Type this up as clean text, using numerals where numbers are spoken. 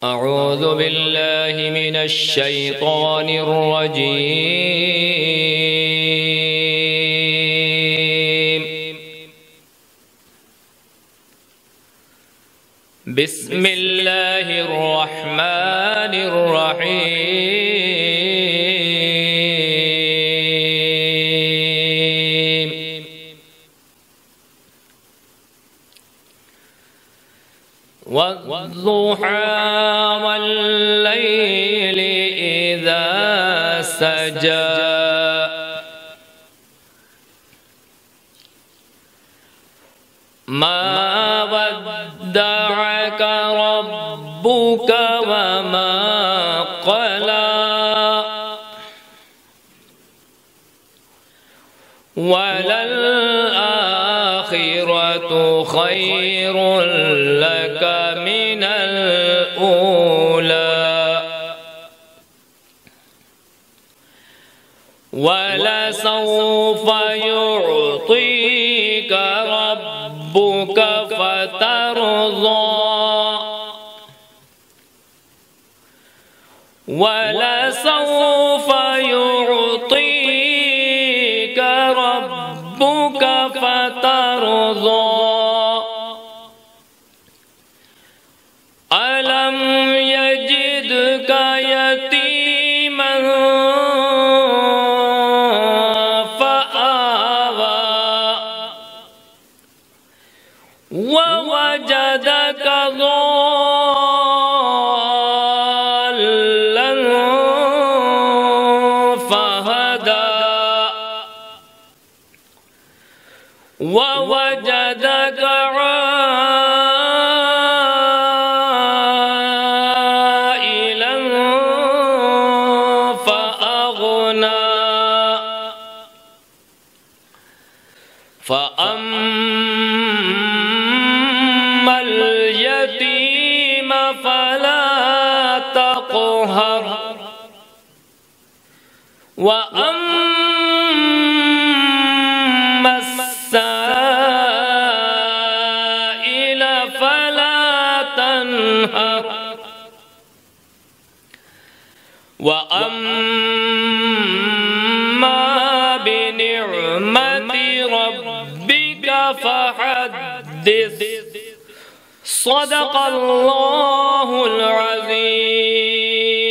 अऊज़ु बिल्लाहि मिनश शैतानिर रजीम। बिस्मिल्लाहिर रहमानिर रहीम। वद्दुहा वल्लैलि इज़ा सजा। मा वद्दअक रब्बुक वमा क़ला। वलल आखिरतु खैरुल लक मिनल ऊला। वलसौफ युअतीक रब्बुक फतरज़ा। वलसौफ युअतीक रब्बुक फतरज़ा। अलम यजिदक यतीमन फआवा। ववजदक ज़ाल्लन फहदा। ववजदक आइलन फअगना। फअम्मल यतीम फला तक़हर। वअम्मस साइल फला तनहर। वअम्मा बिनिअमति रब्बिक फहद्दिस। सदक़ल्लाहुल अज़ीम।